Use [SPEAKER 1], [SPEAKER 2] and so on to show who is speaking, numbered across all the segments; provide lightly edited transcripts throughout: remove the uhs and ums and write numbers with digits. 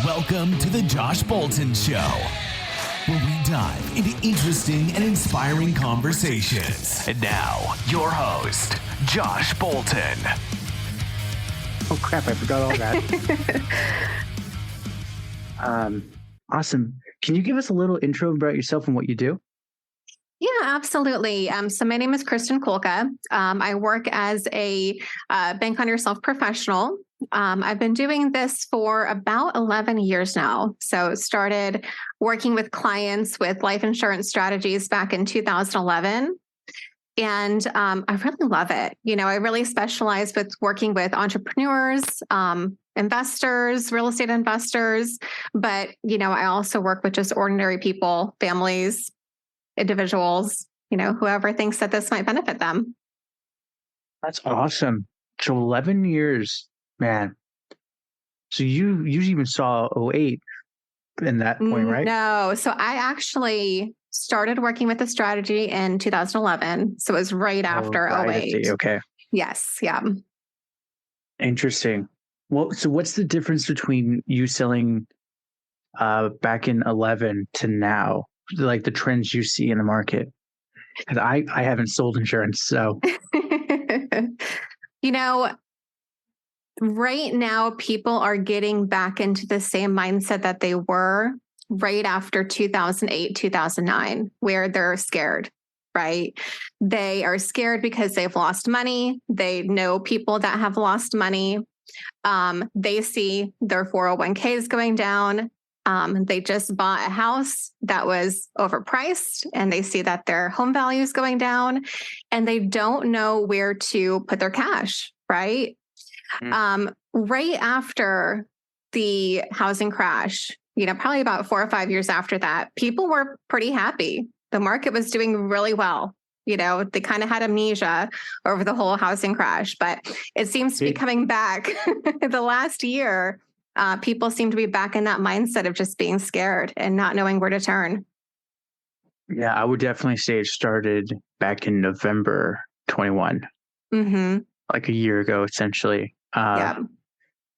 [SPEAKER 1] Welcome to the Josh Bolton Show, where we dive into interesting and inspiring conversations. And now, your host, Josh Bolton.
[SPEAKER 2] Oh crap, I forgot all that. Awesome. Can you give us a little intro about yourself and what you do?
[SPEAKER 3] Yeah, absolutely. So my name is Kristin Colca. I work as a Bank on Yourself professional. I've been doing this for about 11 years now. So started working with clients with life insurance strategies back in 2011. And I really love it. You know, I really specialize with working with entrepreneurs, investors, real estate investors. But, you know, I also work with just ordinary people, families, individuals, you know, whoever thinks that this might benefit them.
[SPEAKER 2] That's awesome. So 11 years, man. So you even saw '08 in that point, right?
[SPEAKER 3] No. So I actually started working with the strategy in 2011. So it was right after '08.
[SPEAKER 2] Okay.
[SPEAKER 3] Yes. Yeah.
[SPEAKER 2] Interesting. Well, so what's the difference between you selling back in 11 to now? Like the trends you see in the market? Because I haven't sold insurance, so.
[SPEAKER 3] You know, right now people are getting back into the same mindset that they were right after 2008, 2009, where they're scared, right? They are scared because they've lost money. They know people that have lost money. They see their 401ks going down. They just bought a house that was overpriced and they see that their home value is going down and they don't know where to put their cash, right? Right after the housing crash, you know, probably about 4 or 5 years after that, people were pretty happy. The market was doing really well. You know, they kind of had amnesia over the whole housing crash, but it seems to be coming back the last year. People seem to be back in that mindset of just being scared and not knowing where to turn.
[SPEAKER 2] Yeah, I would definitely say it started back in November 21, like a year ago, essentially.
[SPEAKER 3] Yeah.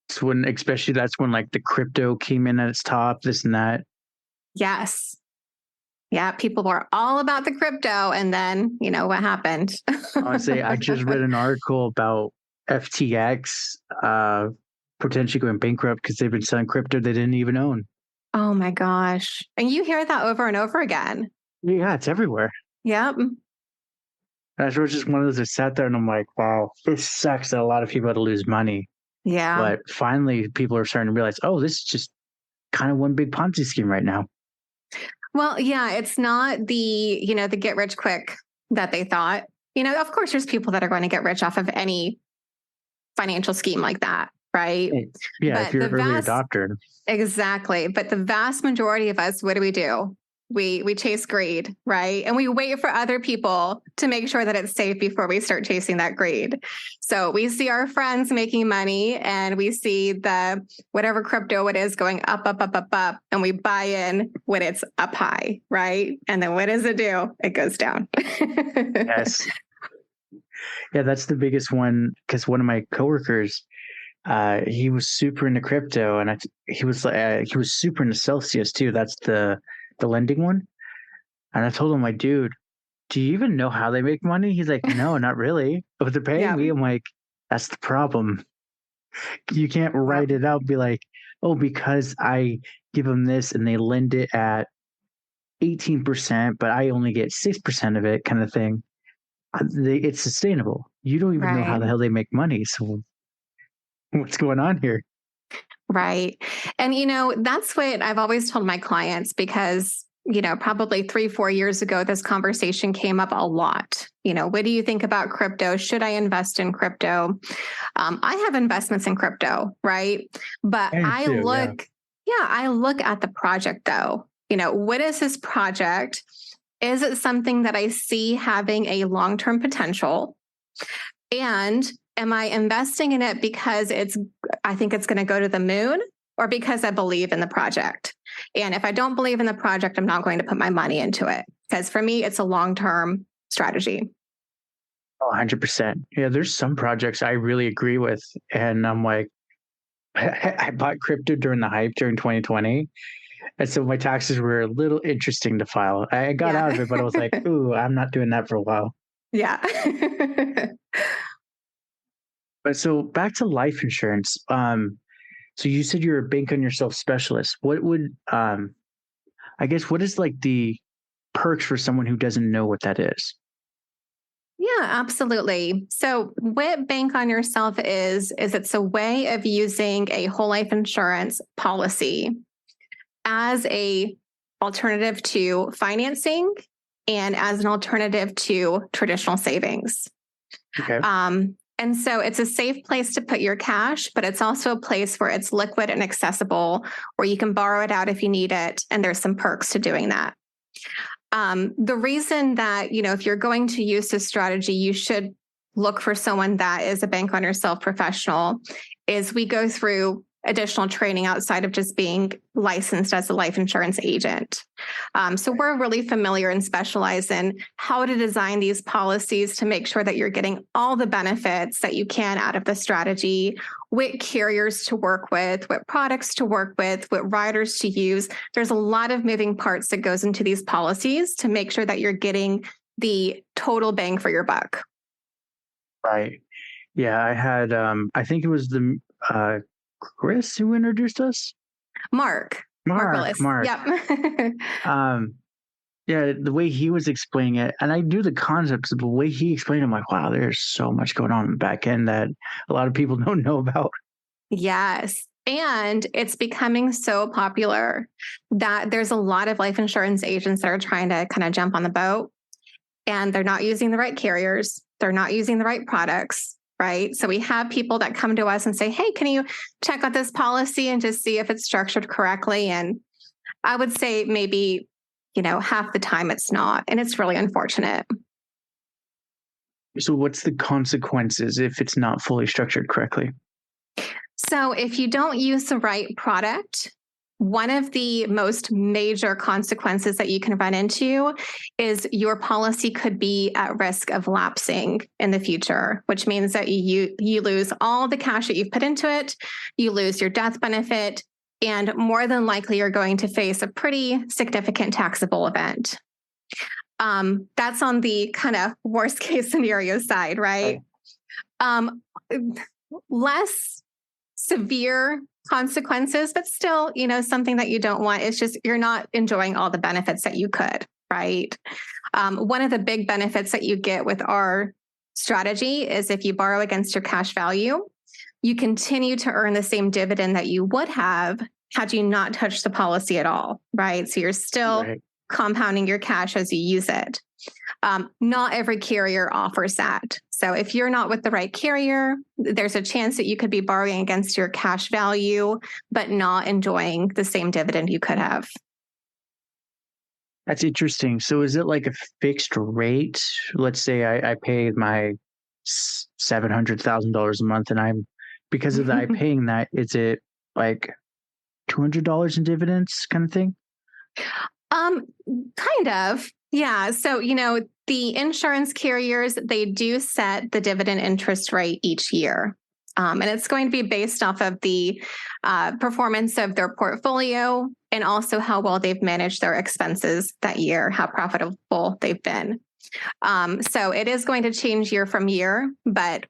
[SPEAKER 2] So especially that's when like the crypto came in at its top, this and that.
[SPEAKER 3] Yes. Yeah, people were all about the crypto, and then you know what happened.
[SPEAKER 2] Honestly, I just read an article about FTX potentially going bankrupt because they've been selling crypto they didn't even own.
[SPEAKER 3] Oh my gosh. And you hear that over and over again.
[SPEAKER 2] Yeah, it's everywhere.
[SPEAKER 3] Yep.
[SPEAKER 2] And I was just one of those that sat there and I'm like, wow, it sucks that a lot of people had to lose money.
[SPEAKER 3] Yeah.
[SPEAKER 2] But finally, people are starting to realize, oh, this is just kind of one big Ponzi scheme right now.
[SPEAKER 3] Well, yeah, it's not the, you know, the get rich quick that they thought. You know, of course, there's people that are going to get rich off of any financial scheme like that, right?
[SPEAKER 2] Yeah,
[SPEAKER 3] but
[SPEAKER 2] if you're an early adopter.
[SPEAKER 3] Exactly. But the vast majority of us, what do? We chase greed, right? And we wait for other people to make sure that it's safe before we start chasing that greed. So we see our friends making money and we see the whatever crypto it is going up, and we buy in when it's up high, right? And then what does it do? It goes down.
[SPEAKER 2] Yes. Yeah, that's the biggest one because one of my coworkers, he was super into crypto and he was super into Celsius too. That's the lending one. And I told him, like, dude, do you even know how they make money? He's like, no, not really. But they're paying me. I'm like, that's the problem. You can't write it out and be like, oh, because I give them this and they lend it at 18%, but I only get 6% of it kind of thing. It's sustainable. You don't even know how the hell they make money. So what's going on here?
[SPEAKER 3] Right. And, you know, that's what I've always told my clients because, you know, probably 3-4 years ago, this conversation came up a lot. You know, what do you think about crypto? Should I invest in crypto? I have investments in crypto, right? But I look at the project though. You know, what is this project? Is it something that I see having a long-term potential? And am I investing in it because I think it's going to go to the moon or because I believe in the project? And if I don't believe in the project, I'm not going to put my money into it because for me, it's a long-term strategy.
[SPEAKER 2] Oh, 100%. Yeah, there's some projects I really agree with. And I'm like, I bought crypto during the hype during 2020. And so my taxes were a little interesting to file. I got out of it, but I was like, ooh, I'm not doing that for a while.
[SPEAKER 3] Yeah.
[SPEAKER 2] But so back to life insurance. So you said you're a bank on yourself specialist. What would I guess what is like the perks for someone who doesn't know what that is?
[SPEAKER 3] Yeah, absolutely. So what Bank on Yourself is it's a way of using a whole life insurance policy as a alternative to financing and as an alternative to traditional savings.
[SPEAKER 2] Okay.
[SPEAKER 3] And so it's a safe place to put your cash, but it's also a place where it's liquid and accessible, where you can borrow it out if you need it. And there's some perks to doing that. The reason that, if you're going to use this strategy, you should look for someone that is a Bank on Yourself professional is we go through additional training outside of just being licensed as a life insurance agent. So we're really familiar and specialize in how to design these policies to make sure that you're getting all the benefits that you can out of the strategy, what carriers to work with, what products to work with, what riders to use. There's a lot of moving parts that goes into these policies to make sure that you're getting the total bang for your buck.
[SPEAKER 2] Right. Yeah, I had I think it was the Chris who introduced us.
[SPEAKER 3] Mark
[SPEAKER 2] Mark.
[SPEAKER 3] Yep.
[SPEAKER 2] Yeah, the way he was explaining it, and I knew the concepts, but the way he explained it, I'm like, wow, there's so much going on in the back end that a lot of people don't know about.
[SPEAKER 3] Yes. And it's becoming so popular that there's a lot of life insurance agents that are trying to kind of jump on the boat, and they're not using the right carriers. They're not using the right products, right? So we have people that come to us and say, hey, can you check out this policy and just see if it's structured correctly? And I would say maybe, half the time it's not. And it's really unfortunate.
[SPEAKER 2] So what's the consequences if it's not fully structured correctly?
[SPEAKER 3] So if you don't use the right product, one of the most major consequences that you can run into is your policy could be at risk of lapsing in the future, which means that you lose all the cash that you've put into it, you lose your death benefit, and more than likely you're going to face a pretty significant taxable event. That's on the kind of worst case scenario side, right? Less severe consequences, but still, something that you don't want. It's just you're not enjoying all the benefits that you could, right? One of the big benefits that you get with our strategy is if you borrow against your cash value, you continue to earn the same dividend that you would have had you not touched the policy at all, right? So you're still compounding your cash as you use it. Not every carrier offers that. So if you're not with the right carrier, there's a chance that you could be borrowing against your cash value, but not enjoying the same dividend you could have.
[SPEAKER 2] That's interesting. So is it like a fixed rate? Let's say I pay my $700,000 a month, and because of that, I'm paying that. Is it like $200 in dividends kind of thing?
[SPEAKER 3] Kind of. Yeah. So, the insurance carriers, they do set the dividend interest rate each year. And it's going to be based off of the performance of their portfolio and also how well they've managed their expenses that year, how profitable they've been. So it is going to change year from year, but,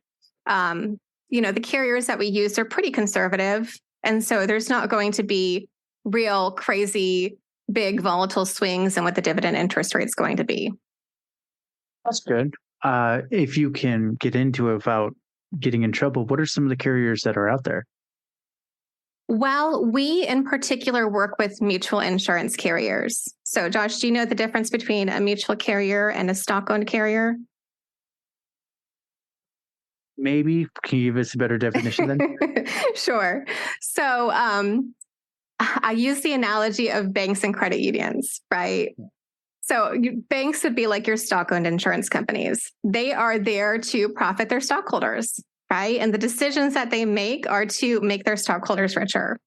[SPEAKER 3] the carriers that we use are pretty conservative. And so there's not going to be real crazy big volatile swings in what the dividend interest rate is going to be.
[SPEAKER 2] That's good. If you can get into it without getting in trouble, what are some of the carriers that are out there?
[SPEAKER 3] Well, we in particular work with mutual insurance carriers. So, Josh, do you know the difference between a mutual carrier and a stock-owned carrier?
[SPEAKER 2] Maybe. Can you give us a better definition then?
[SPEAKER 3] Sure. So, I use the analogy of banks and credit unions, right? So banks would be like your stock-owned insurance companies. They are there to profit their stockholders, right? And the decisions that they make are to make their stockholders richer.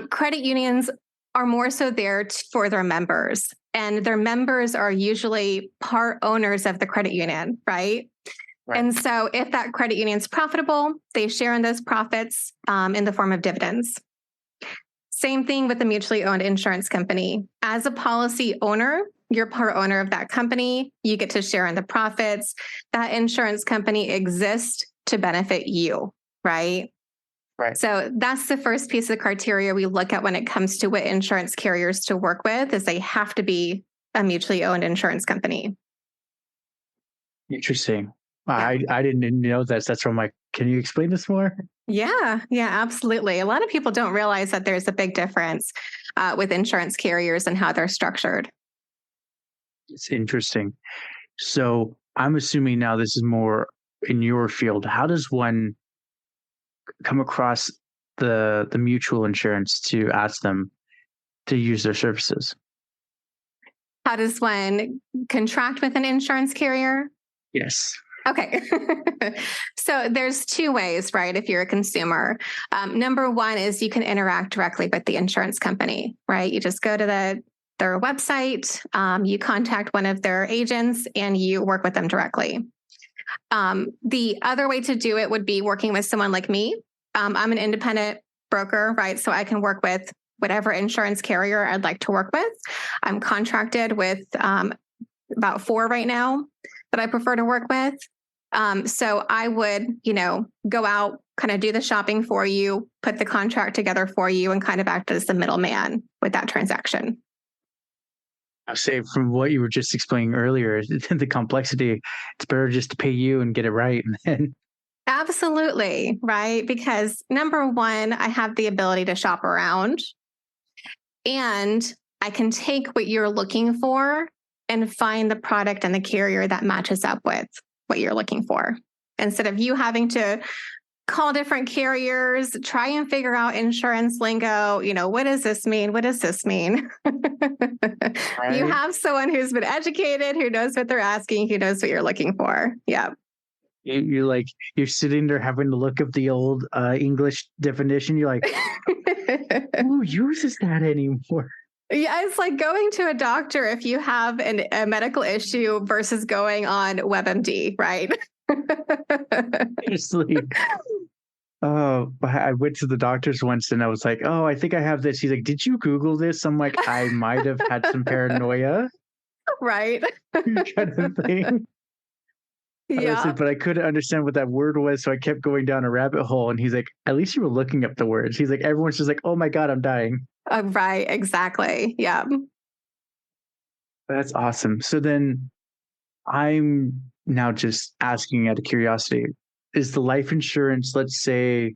[SPEAKER 3] Credit unions are more so there for their members, and their members are usually part owners of the credit union, right? And so if that credit union is profitable, they share in those profits in the form of dividends. Same thing with the mutually owned insurance company. As a policy owner, you're part owner of that company. You get to share in the profits. That insurance company exists to benefit you, right?
[SPEAKER 2] Right.
[SPEAKER 3] So that's the first piece of the criteria we look at when it comes to what insurance carriers to work with is they have to be a mutually owned insurance company.
[SPEAKER 2] Interesting. I didn't know that. That's why I'm like, can you explain this more?
[SPEAKER 3] Yeah, absolutely. A lot of people don't realize that there's a big difference with insurance carriers and how they're structured.
[SPEAKER 2] It's interesting. So I'm assuming now this is more in your field. How does one come across the mutual insurance to ask them to use their services?
[SPEAKER 3] How does one contract with an insurance carrier?
[SPEAKER 2] Yes.
[SPEAKER 3] Okay. So there's two ways, right? If you're a consumer, number one is you can interact directly with the insurance company, right? You just go to their website, you contact one of their agents and you work with them directly. The other way to do it would be working with someone like me. I'm an independent broker, right? So I can work with whatever insurance carrier I'd like to work with. I'm contracted with about 4 right now that I prefer to work with. So I would, go out, kind of do the shopping for you, put the contract together for you, and kind of act as the middleman with that transaction.
[SPEAKER 2] I'll say from what you were just explaining earlier, the complexity, it's better just to pay you and get it right. And then
[SPEAKER 3] Absolutely, right? Because number one, I have the ability to shop around and I can take what you're looking for and find the product and the carrier that matches up with what you're looking for. Instead of you having to call different carriers, try and figure out insurance lingo, what does this mean? What does this mean?
[SPEAKER 2] Right.
[SPEAKER 3] You have someone who's been educated, who knows what they're asking, who knows what you're looking for. Yeah.
[SPEAKER 2] You're sitting there having to look up the old English definition. You're like, who uses that anymore?
[SPEAKER 3] Yeah, it's like going to a doctor if you have a medical issue versus going on WebMD, right?
[SPEAKER 2] Seriously. Oh, I went to the doctor's once and I was like, oh, I think I have this. He's like, did you Google this? I'm like, I might have had some paranoia.
[SPEAKER 3] Right.
[SPEAKER 2] Kind of thing.
[SPEAKER 3] Yeah.
[SPEAKER 2] Said, but I couldn't understand what that word was. So I kept going down a rabbit hole. And he's like, at least you were looking up the words. He's like, everyone's just like, oh my God, I'm dying.
[SPEAKER 3] Right. Exactly. Yeah.
[SPEAKER 2] That's awesome. So then I'm now just asking out of curiosity, is the life insurance, let's say,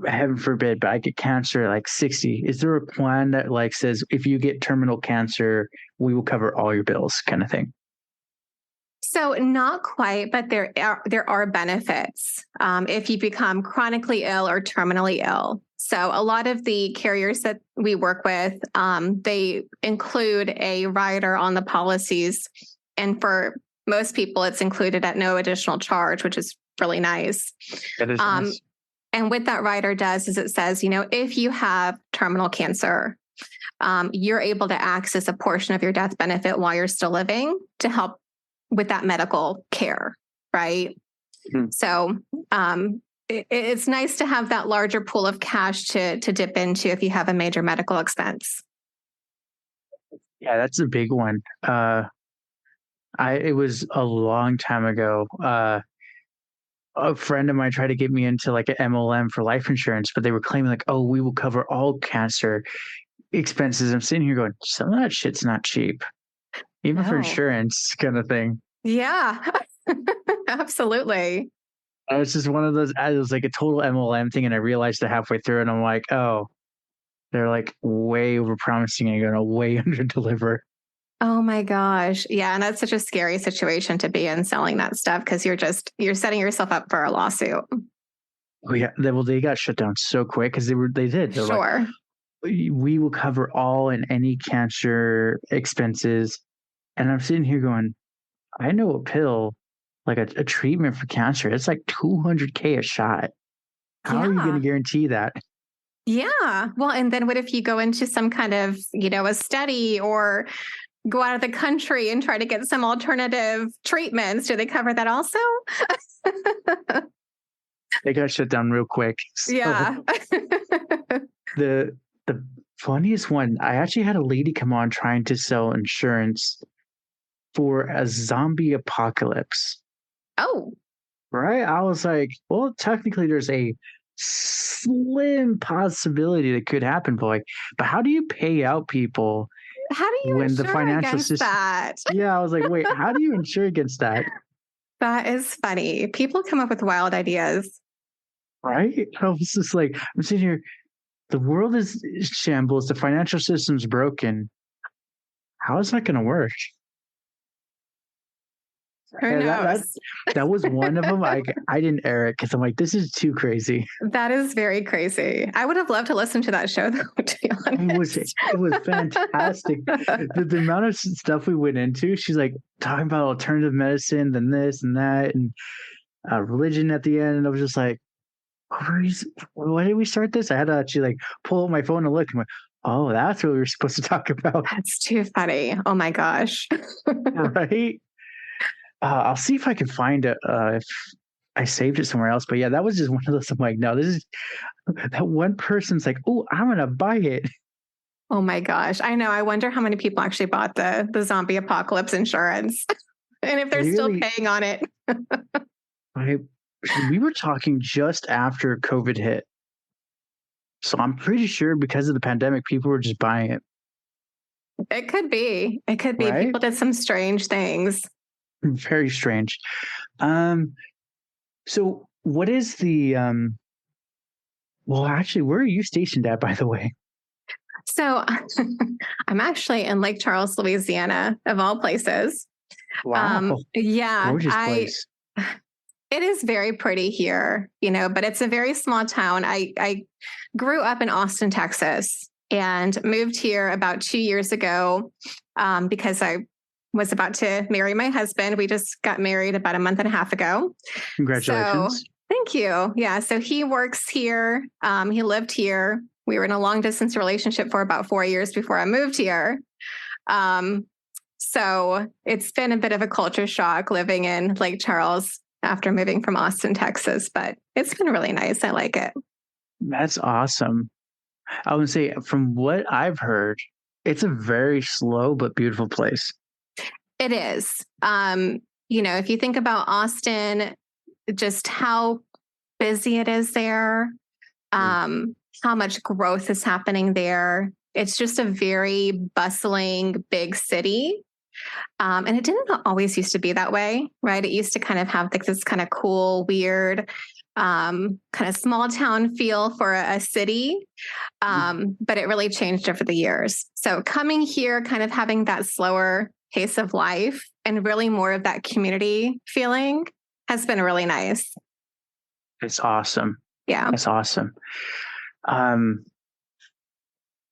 [SPEAKER 2] heaven forbid, but I get cancer at like 60. Is there a plan that like says, if you get terminal cancer, we will cover all your bills kind of thing?
[SPEAKER 3] So not quite, but there are benefits if you become chronically ill or terminally ill. So a lot of the carriers that we work with, they include a rider on the policies. And for most people, it's included at no additional charge, which is really nice.
[SPEAKER 2] That is nice.
[SPEAKER 3] And what that rider does is it says, if you have terminal cancer, you're able to access a portion of your death benefit while you're still living to help with that medical care, right? Mm-hmm. So it's nice to have that larger pool of cash to dip into if you have a major medical expense.
[SPEAKER 2] Yeah, that's a big one. It was a long time ago. A friend of mine tried to get me into like an MLM for life insurance, but they were claiming like, oh, we will cover all cancer expenses. I'm sitting here going, some of that shit's not cheap. Even for insurance kind of thing.
[SPEAKER 3] Yeah, absolutely.
[SPEAKER 2] And it's just one of those, it was like a total MLM thing. And I realized it halfway through and I'm like, oh, they're like way over promising and going to way under deliver.
[SPEAKER 3] Oh my gosh. Yeah. And that's such a scary situation to be in selling that stuff because you're setting yourself up for a lawsuit.
[SPEAKER 2] Oh yeah. They got shut down so quick because they did. They're
[SPEAKER 3] sure.
[SPEAKER 2] Like, we will cover all and any cancer expenses. And I'm sitting here going, I know a pill, like a treatment for cancer. It's like $200K a shot. How are you going to guarantee that?
[SPEAKER 3] Yeah. Well, and then what if you go into some kind of, a study or go out of the country and try to get some alternative treatments. Do they cover that also?
[SPEAKER 2] They got shut down real quick. So
[SPEAKER 3] Yeah.
[SPEAKER 2] the funniest one, I actually had a lady come on trying to sell insurance for a zombie apocalypse.
[SPEAKER 3] Oh,
[SPEAKER 2] Right? I was like, well, technically there's a slim possibility that could happen, but how do you pay out people
[SPEAKER 3] how do you
[SPEAKER 2] when the
[SPEAKER 3] insure
[SPEAKER 2] financial
[SPEAKER 3] against
[SPEAKER 2] system?
[SPEAKER 3] that?
[SPEAKER 2] Yeah, I was like, wait, how do you insure against that?
[SPEAKER 3] That is funny. People come up with wild ideas.
[SPEAKER 2] Right? I was just like, I'm sitting here, the world is shambles, the financial system's broken. How is that going to work?
[SPEAKER 3] Who
[SPEAKER 2] And
[SPEAKER 3] knows?
[SPEAKER 2] that was one of them. I didn't air it because I'm like, this is too crazy.
[SPEAKER 3] That is very crazy. I would have loved to listen to that show, though, to be honest.
[SPEAKER 2] It was fantastic. The amount of stuff we went into, she's like talking about alternative medicine, then this and that, and religion at the end. And I was just like, why did we start this? I had to actually like pull up my phone and look. I'm like, oh, that's what we were supposed to talk about.
[SPEAKER 3] That's too funny. Oh my gosh.
[SPEAKER 2] Right? I'll see if I can find it. If I saved it somewhere else. But yeah, that was just one of those. I'm like, no, this is that one person's like, oh, I'm going to buy it.
[SPEAKER 3] Oh my gosh. I know. I wonder how many people actually bought the zombie apocalypse insurance and if they're still paying on it.
[SPEAKER 2] We were talking just after COVID hit. So I'm pretty sure because of the pandemic, people were just buying it.
[SPEAKER 3] It could be. It could be.
[SPEAKER 2] Right?
[SPEAKER 3] People did some strange things.
[SPEAKER 2] Very strange. So what is the well, actually, where are you stationed at, by the way?
[SPEAKER 3] So I'm actually in Lake Charles, Louisiana, of all places.
[SPEAKER 2] Wow.
[SPEAKER 3] Yeah.
[SPEAKER 2] Gorgeous place.
[SPEAKER 3] It is very pretty here, but it's a very small town. I grew up in Austin, Texas, and moved here about 2 years ago because I was about to marry my husband. We just got married about a month and a half ago.
[SPEAKER 2] Congratulations.
[SPEAKER 3] So, thank you. Yeah. So he works here. He lived here. We were in a long distance relationship for about 4 years before I moved here. So it's been a bit of a culture shock living in Lake Charles after moving from Austin, Texas, but it's been really nice. I like it.
[SPEAKER 2] That's awesome. I would say from what I've heard, it's a very slow but beautiful place.
[SPEAKER 3] It is. If you think about Austin, just how busy it is there, how much growth is happening there. It's just a very bustling, big city. And it didn't always used to be that way, right? It used to kind of have like this kind of cool, weird, kind of small town feel for a city. But it really changed over the years. So coming here, kind of having that slower pace of life and really more of that community feeling has been really nice.
[SPEAKER 2] It's awesome.
[SPEAKER 3] Yeah.
[SPEAKER 2] That's awesome.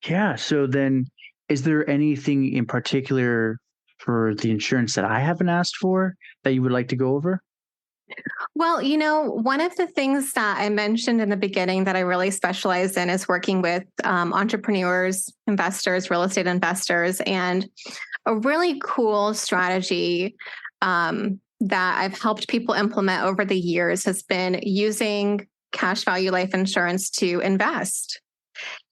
[SPEAKER 2] Yeah. So then is there anything in particular for the insurance that I haven't asked for that you would like to go over?
[SPEAKER 3] Well, one of the things that I mentioned in the beginning that I really specialize in is working with entrepreneurs, investors, real estate investors, and a really cool strategy that I've helped people implement over the years has been using cash value life insurance to invest.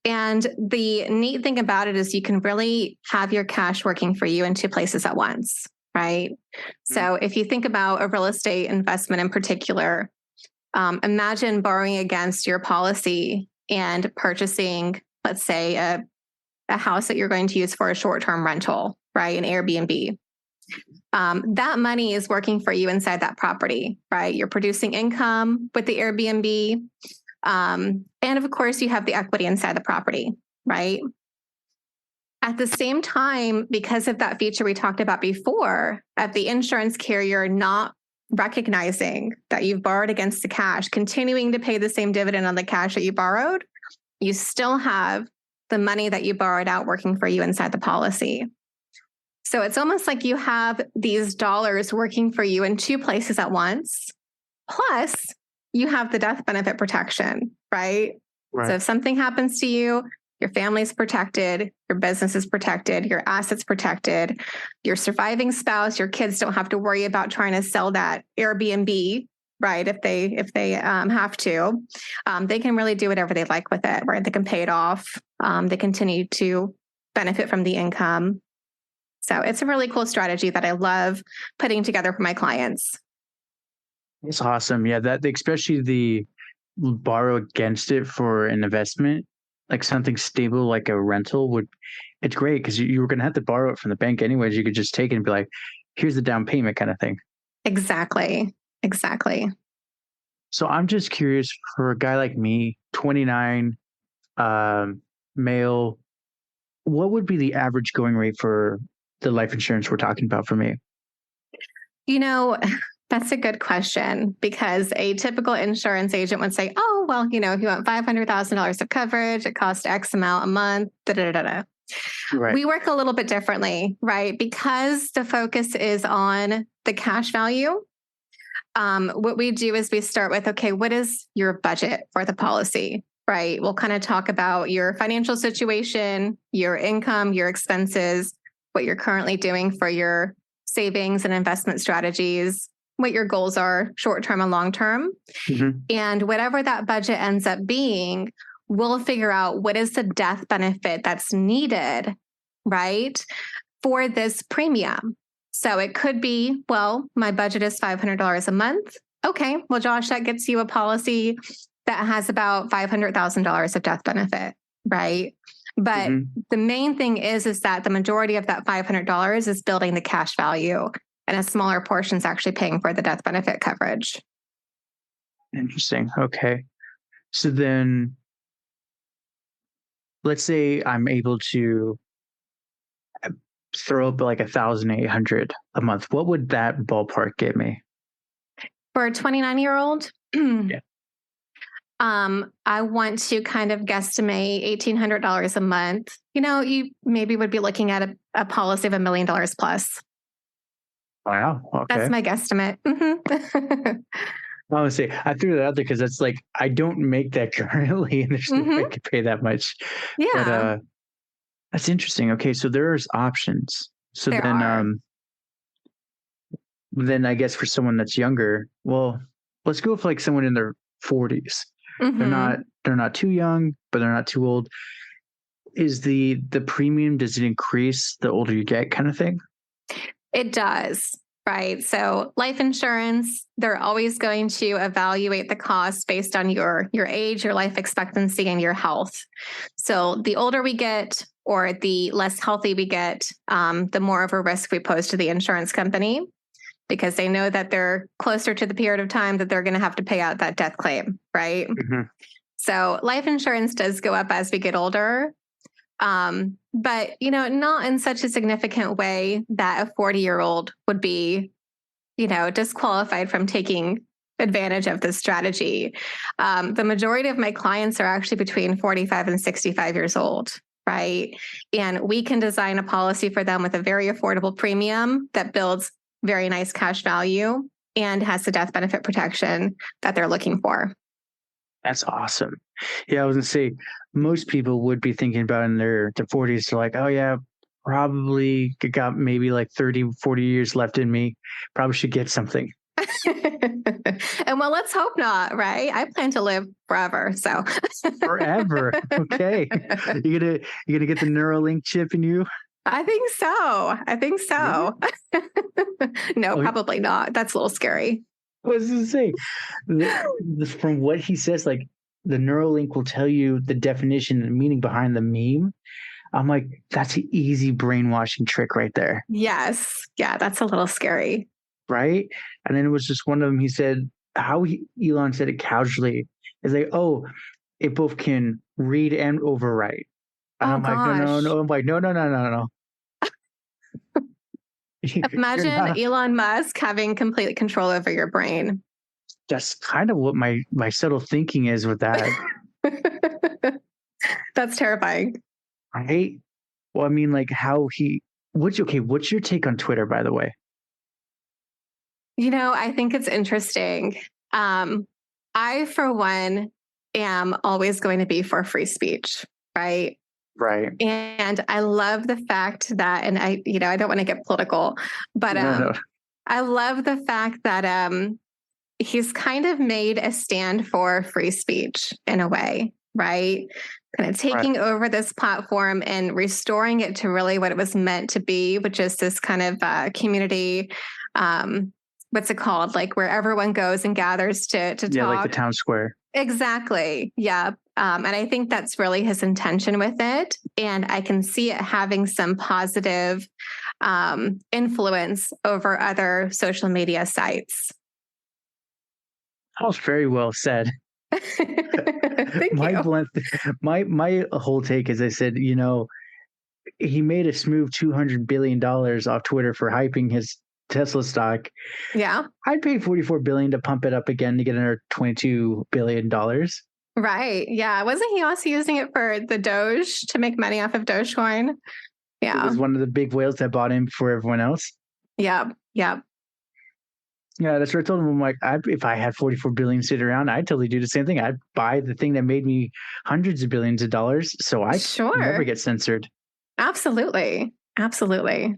[SPEAKER 3] And the neat thing about it is you can really have your cash working for you in two places at once, right? Mm-hmm. So if you think about a real estate investment in particular, imagine borrowing against your policy and purchasing, let's say, a house that you're going to use for a short-term rental, right? An Airbnb. That money is working for you inside that property, right? You're producing income with the Airbnb. And of course, you have the equity inside the property, right? At the same time, because of that feature we talked about before, of the insurance carrier not recognizing that you've borrowed against the cash, continuing to pay the same dividend on the cash that you borrowed, you still have the money that you borrowed out working for you inside the policy. So it's almost like you have these dollars working for you in two places at once. Plus, you have the death benefit protection, right? So if something happens to you, your family's protected, your business is protected, your assets protected, your surviving spouse, your kids don't have to worry about trying to sell that Airbnb, right? If they have to, they can really do whatever they like with it, right? They can pay it off. They continue to benefit from the income. So it's a really cool strategy that I love putting together for my clients.
[SPEAKER 2] It's awesome. Yeah, that especially the borrow against it for an investment, like something stable like a rental would. It's great because you were going to have to borrow it from the bank anyways. You could just take it and be like, here's the down payment kind of thing.
[SPEAKER 3] Exactly.
[SPEAKER 2] So I'm just curious, for a guy like me, 29, male, what would be the average going rate for the life insurance we're talking about for me?
[SPEAKER 3] That's a good question, because a typical insurance agent would say, oh, well, if you want $500,000 of coverage, it costs X amount a month,
[SPEAKER 2] Right.
[SPEAKER 3] We work a little bit differently, right? Because the focus is on the cash value. What we do is we start with, okay, what is your budget for the policy, right? We'll kind of talk about your financial situation, your income, your expenses, what you're currently doing for your savings and investment strategies, what your goals are, short-term and long-term.
[SPEAKER 2] Mm-hmm.
[SPEAKER 3] And whatever that budget ends up being, we'll figure out what is the death benefit that's needed, right, for this premium. So it could be, well, my budget is $500 a month. Okay, well, Josh, that gets you a policy that has about $500,000 of death benefit, right? But the main thing is that the majority of that $500 is building the cash value, and a smaller portion is actually paying for the death benefit coverage.
[SPEAKER 2] Interesting. Okay. So then let's say I'm able to throw up like 1,800 a month. What would that ballpark get me?
[SPEAKER 3] For a 29-year-old?
[SPEAKER 2] Yeah.
[SPEAKER 3] I want to kind of guesstimate $1,800 a month. You maybe would be looking at a policy of $1 million plus.
[SPEAKER 2] Wow. Okay.
[SPEAKER 3] That's my guesstimate.
[SPEAKER 2] Honestly, I threw that out there because that's like, I don't make that currently, and there's no way I could pay that much.
[SPEAKER 3] Yeah.
[SPEAKER 2] But that's interesting. Okay, so there's options. So
[SPEAKER 3] there are.
[SPEAKER 2] Then I guess for someone that's younger, well, let's go for like someone in their 40s. They're not too young, but they're not too old. Is the premium, does it increase the older you get kind of thing?
[SPEAKER 3] It does, right? So life insurance, they're always going to evaluate the cost based on your age, your life expectancy, and your health. So the older we get, or the less healthy we get, the more of a risk we pose to the insurance company, because they know that they're closer to the period of time that they're going to have to pay out that death claim, right? So life insurance does go up as we get older. But, not in such a significant way that a 40-year-old would be, disqualified from taking advantage of this strategy. The majority of my clients are actually between 45 and 65 years old, right? And we can design a policy for them with a very affordable premium that builds very nice cash value and has the death benefit protection that they're looking for.
[SPEAKER 2] That's awesome. Yeah, I was gonna say, most people would be thinking about in their 40s. They're like, oh yeah, probably got maybe like 30, 40 years left in me. Probably should get something.
[SPEAKER 3] And well, let's hope not, right? I plan to live forever. So
[SPEAKER 2] forever. Okay. You gonna get the Neuralink chip in you?
[SPEAKER 3] I think so. No, probably not. That's a little scary.
[SPEAKER 2] I was going to say, from what he says, like the Neuralink will tell you the definition and meaning behind the meme. I'm like, that's an easy brainwashing trick right there.
[SPEAKER 3] Yes. Yeah, that's a little scary.
[SPEAKER 2] Right? And then it was just one of them. He said, Elon said it casually, is like, oh, it both can read and overwrite. And I'm like, no. I'm like, no.
[SPEAKER 3] Imagine Elon Musk having complete control over your brain.
[SPEAKER 2] That's kind of what my subtle thinking is with that.
[SPEAKER 3] That's terrifying.
[SPEAKER 2] Right? Well, I mean, like what's your take on Twitter, by the way?
[SPEAKER 3] I think it's interesting. I, for one, am always going to be for free speech, right?
[SPEAKER 2] Right.
[SPEAKER 3] And I love the fact that, and I don't want to get political, but
[SPEAKER 2] No.
[SPEAKER 3] I love the fact that he's kind of made a stand for free speech in a way, right? Kind of taking over this platform and restoring it to really what it was meant to be, which is this kind of community. What's it called? Like where everyone goes and gathers to talk.
[SPEAKER 2] Yeah, like the town square.
[SPEAKER 3] Exactly. Yeah. And I think that's really his intention with it. And I can see it having some positive influence over other social media sites.
[SPEAKER 2] That was very well said.
[SPEAKER 3] Thank you.
[SPEAKER 2] My whole take is I said, he made a smooth $200 billion off Twitter for hyping his Tesla stock.
[SPEAKER 3] Yeah.
[SPEAKER 2] I'd pay $44 billion to pump it up again to get another $22 billion.
[SPEAKER 3] Right. Yeah. Wasn't he also using it for the Doge to make money off of Dogecoin? Yeah.
[SPEAKER 2] It was one of the big whales that bought him for everyone else.
[SPEAKER 3] Yep. Yep.
[SPEAKER 2] Yeah, that's what I told him. I'm like, if I had 44 billion sitting around, I'd totally do the same thing. I'd buy the thing that made me hundreds of billions of dollars, so I never get censored.
[SPEAKER 3] Absolutely. Absolutely.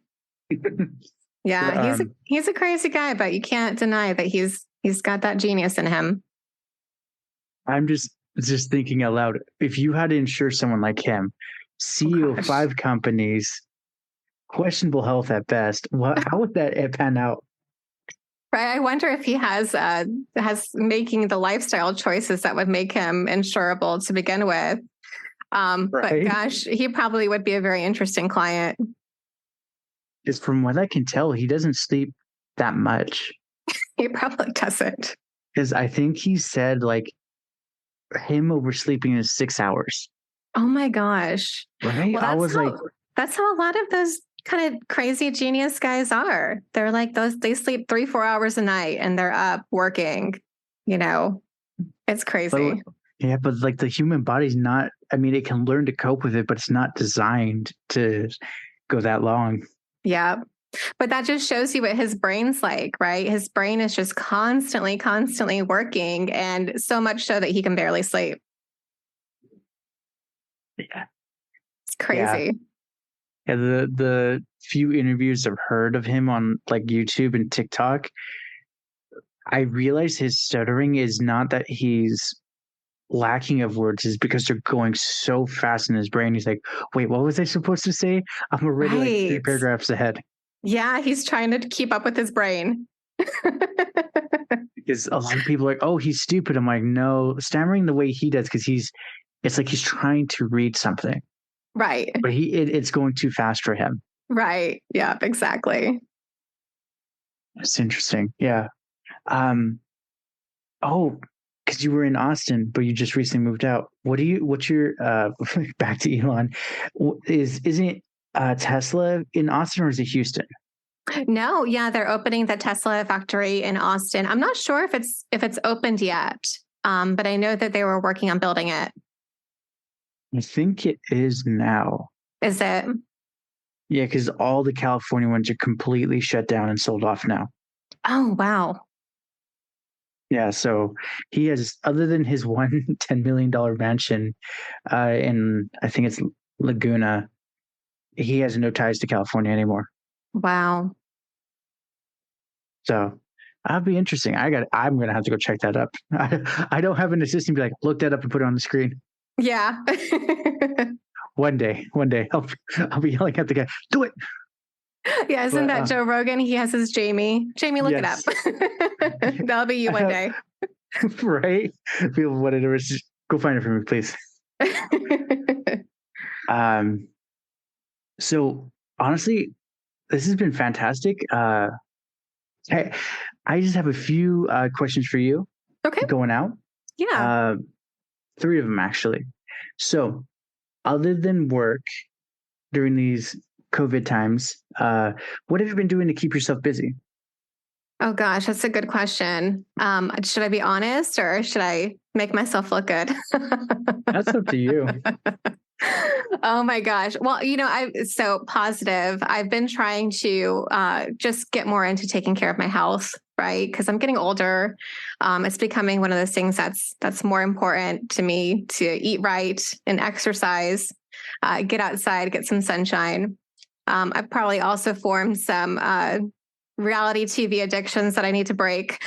[SPEAKER 3] Yeah, he's a crazy guy, but you can't deny that he's got that genius in him.
[SPEAKER 2] I'm just thinking out loud. If you had to insure someone like him, CEO of 5 companies, questionable health at best, how would that pan out?
[SPEAKER 3] Right. I wonder if he has making the lifestyle choices that would make him insurable to begin with. But gosh, he probably would be a very interesting client.
[SPEAKER 2] Because from what I can tell, he doesn't sleep that much.
[SPEAKER 3] He probably doesn't.
[SPEAKER 2] Because I think he said like him oversleeping is 6 hours.
[SPEAKER 3] Oh my gosh.
[SPEAKER 2] Right?
[SPEAKER 3] Well, that's how a lot of those kind of crazy genius guys are. They're like they sleep 3-4 hours a night and they're up working, it's crazy.
[SPEAKER 2] But like the human body's not, it can learn to cope with it, but it's not designed to go that long.
[SPEAKER 3] Yeah. But that just shows you what his brain's like, right? His brain is just constantly working, and so much so that he can barely sleep.
[SPEAKER 2] Yeah.
[SPEAKER 3] It's crazy.
[SPEAKER 2] Yeah, the few interviews I've heard of him on like YouTube and TikTok, I realize his stuttering is not that he's lacking of words, is because they're going so fast in his brain. He's like, wait, what was I supposed to say? I'm already like 3 paragraphs ahead. Yeah,
[SPEAKER 3] he's trying to keep up with his brain.
[SPEAKER 2] Because a lot of people are like, oh, he's stupid. I'm like, no, stammering the way he does, because it's like he's trying to read something.
[SPEAKER 3] Right.
[SPEAKER 2] But it's going too fast for him.
[SPEAKER 3] Right. Yeah, exactly.
[SPEAKER 2] That's interesting. Yeah. Because you were in Austin, but you just recently moved out. What's your back to Elon? Isn't Tesla in Austin, or is it Houston?
[SPEAKER 3] No, yeah, they're opening the Tesla factory in Austin. I'm not sure if it's opened yet, but I know that they were working on building it.
[SPEAKER 2] I think it is now.
[SPEAKER 3] Is it?
[SPEAKER 2] Yeah, because all the California ones are completely shut down and sold off now.
[SPEAKER 3] Oh, wow.
[SPEAKER 2] Yeah, so he has, other than his $10 million mansion in, I think it's Laguna, he has no ties to California anymore.
[SPEAKER 3] Wow.
[SPEAKER 2] So that'd be interesting. I'm going to have to go check that up. I don't have an assistant be like, look that up and put it on the screen.
[SPEAKER 3] Yeah.
[SPEAKER 2] One day, I'll be yelling at the guy, do it.
[SPEAKER 3] Yeah, isn't that Joe Rogan? He has his Jamie. Jamie, look it up. That'll be you one day.
[SPEAKER 2] Right? Whatever. Just go find it for me, please. So honestly, this has been fantastic. I just have a few questions for you.
[SPEAKER 3] Okay.
[SPEAKER 2] Going out.
[SPEAKER 3] Yeah.
[SPEAKER 2] 3 of them actually. So, other than work during these COVID times, what have you been doing to keep yourself busy?
[SPEAKER 3] Oh gosh, that's a good question. Should I be honest, or should I make myself look good?
[SPEAKER 2] That's up to you.
[SPEAKER 3] Oh my gosh. Well, I'm so positive. I've been trying to just get more into taking care of my health. right? Because I'm getting older. It's becoming one of those things that's more important to me, to eat right and exercise, get outside, get some sunshine. I've probably also formed some reality TV addictions that I need to break.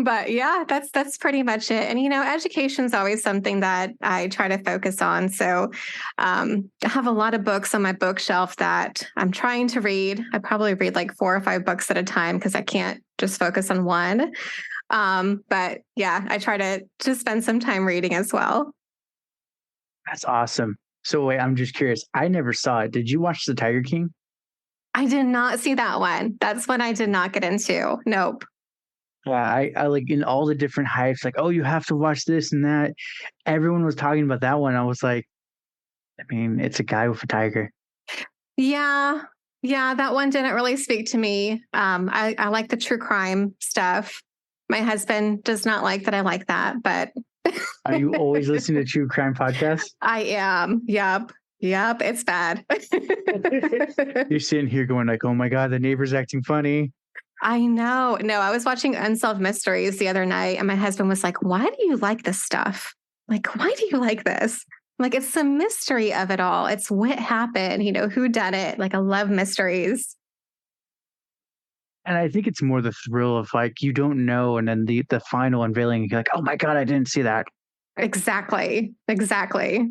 [SPEAKER 3] But yeah, that's pretty much it. And education is always something that I try to focus on. So I have a lot of books on my bookshelf that I'm trying to read. I probably read like 4 or 5 books at a time because I can't just focus on one. But yeah, I try to spend some time reading as well.
[SPEAKER 2] That's awesome. So wait, I'm just curious. I never saw it. Did you watch The Tiger King?
[SPEAKER 3] I did not see that one. That's one I did not get into. Nope.
[SPEAKER 2] Yeah, I like in all the different hypes, like, oh, you have to watch this and that. Everyone was talking about that one. I was like, I mean, it's a guy with a tiger.
[SPEAKER 3] Yeah. Yeah. That one didn't really speak to me. I like the true crime stuff. My husband does not like that I like that, but
[SPEAKER 2] Are you always listening to true crime podcasts?
[SPEAKER 3] I am. Yep. Yep. It's bad.
[SPEAKER 2] You're sitting here going like, oh my God, the neighbor's acting funny.
[SPEAKER 3] I know. No, I was watching Unsolved Mysteries the other night, and my husband was like, why do you like this stuff? Like, why do you like this? Like, it's the mystery of it all. It's what happened, who done it. Like, I love mysteries.
[SPEAKER 2] And I think it's more the thrill of like, you don't know. And then the final unveiling, you're like, oh my God, I didn't see that.
[SPEAKER 3] Exactly. Exactly.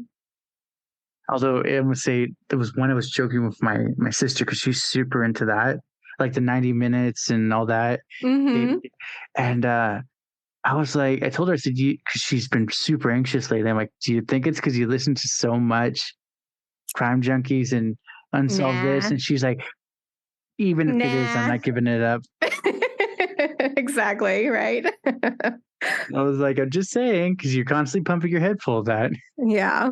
[SPEAKER 2] Although I must say, there was one I was joking with my sister because she's super into that, like the 90 minutes and all that.
[SPEAKER 3] Mm-hmm.
[SPEAKER 2] And I was like, I told her, I said, because she's been super anxious lately. I'm like, do you think it's because you listen to so much Crime Junkies and Unsolved this? And she's like, even if it is, I'm not giving it up.
[SPEAKER 3] Exactly. Right.
[SPEAKER 2] I was like, I'm just saying, because you're constantly pumping your head full of that.
[SPEAKER 3] Yeah.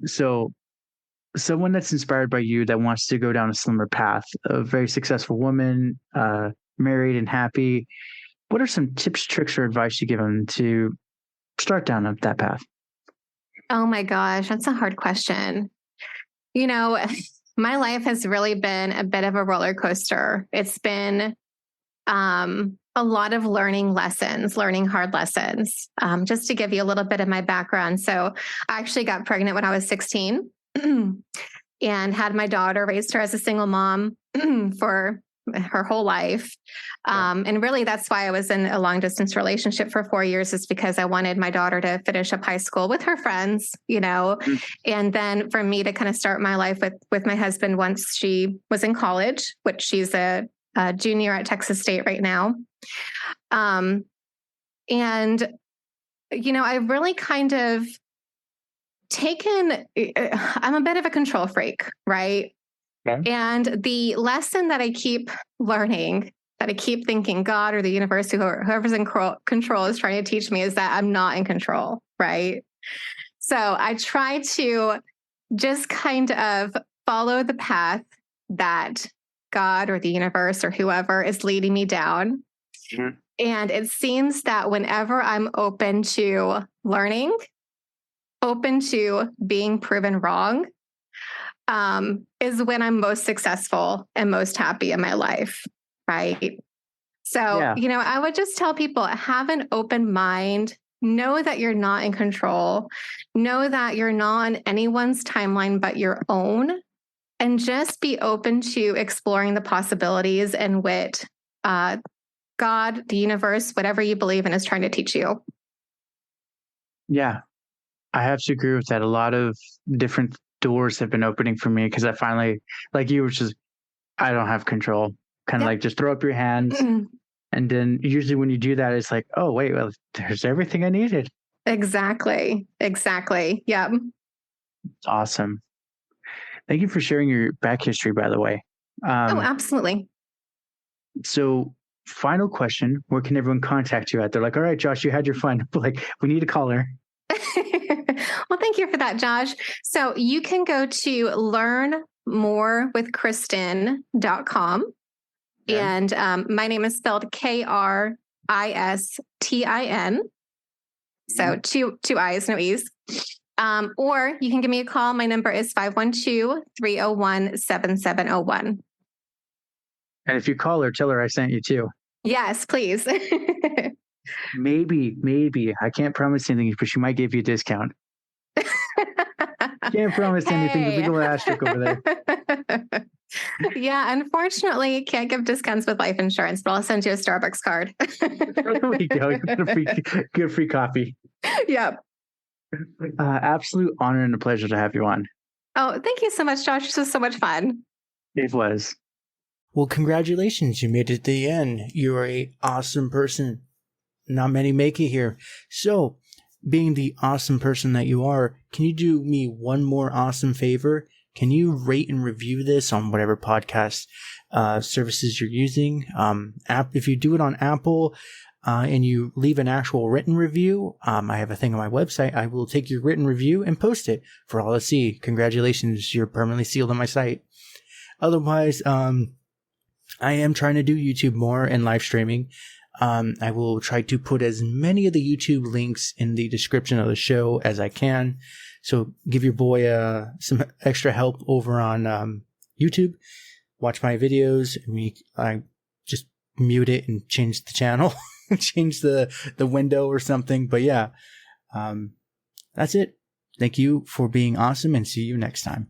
[SPEAKER 2] So someone that's inspired by you that wants to go down a similar path, a very successful woman, married and happy, what are some tips, tricks, or advice you give them to start down that path?
[SPEAKER 3] Oh my gosh, that's a hard question. My life has really been a bit of a roller coaster. It's been a lot of learning hard lessons. Just to give you a little bit of my background. So I actually got pregnant when I was 16 and had my daughter, raised her as a single mom for her whole life. And really that's why I was in a long distance relationship for 4 years, is because I wanted my daughter to finish up high school with her friends, and then for me to kind of start my life with my husband once she was in college, which she's a junior at Texas State right now. And, I've really kind of I'm a bit of a control freak, right? Okay. And the lesson that I keep learning, that I keep thinking God or the universe, whoever's in control is trying to teach me, is that I'm not in control, right? So I try to just kind of follow the path that God or the universe or whoever is leading me down. Mm-hmm. And it seems that whenever I'm open to learning, open to being proven wrong, is when I'm most successful and most happy in my life, right? So, I would just tell people, have an open mind, know that you're not in control, know that you're not on anyone's timeline but your own, and just be open to exploring the possibilities and what God, the universe, whatever you believe in, is trying to teach you.
[SPEAKER 2] Yeah, I have to agree with that. A lot of different doors have been opening for me because I finally, like you, which is, I don't have control. Kind of like just throw up your hands. And then usually when you do that, it's like, oh, wait, well, there's everything I needed.
[SPEAKER 3] Exactly. Yeah.
[SPEAKER 2] Awesome. Thank you for sharing your back history, by the way.
[SPEAKER 3] Absolutely.
[SPEAKER 2] So final question, where can everyone contact you at? They're like, all right, Josh, you had your fun. Like, we need a caller.
[SPEAKER 3] Well, thank you for that, Josh. So you can go to learnmorewithkristin.com. Okay. And my name is spelled Kristin. So two I's, no E's. Or you can give me a call. My number is 512-301-7701.
[SPEAKER 2] And if you call her, tell her I sent you too.
[SPEAKER 3] Yes, please.
[SPEAKER 2] Maybe. I can't promise anything, but she might give you a discount. Can't promise anything. The big old asterisk over there.
[SPEAKER 3] Yeah, unfortunately, can't give discounts with life insurance, but I'll send you a Starbucks card.
[SPEAKER 2] There we go. Get a free coffee.
[SPEAKER 3] Yep.
[SPEAKER 2] Absolute honor and a pleasure to have you on.
[SPEAKER 3] Oh, thank you so much, Josh. This was so much fun.
[SPEAKER 2] It was.
[SPEAKER 4] Well, congratulations. You made it to the end. You are an awesome person. Not many make it here. So, being the awesome person that you are, can you do me one more awesome favor? Can you rate and review this on whatever podcast services you're using? If you do it on Apple and you leave an actual written review, I have a thing on my website. I will take your written review and post it for all to see. Congratulations, you're permanently sealed on my site. Otherwise, I am trying to do YouTube more and live streaming. I will try to put as many of the YouTube links in the description of the show as I can. So give your boy some extra help over on YouTube. Watch my videos. I just mute it and change the channel, change the window or something. But yeah, that's it. Thank you for being awesome and see you next time.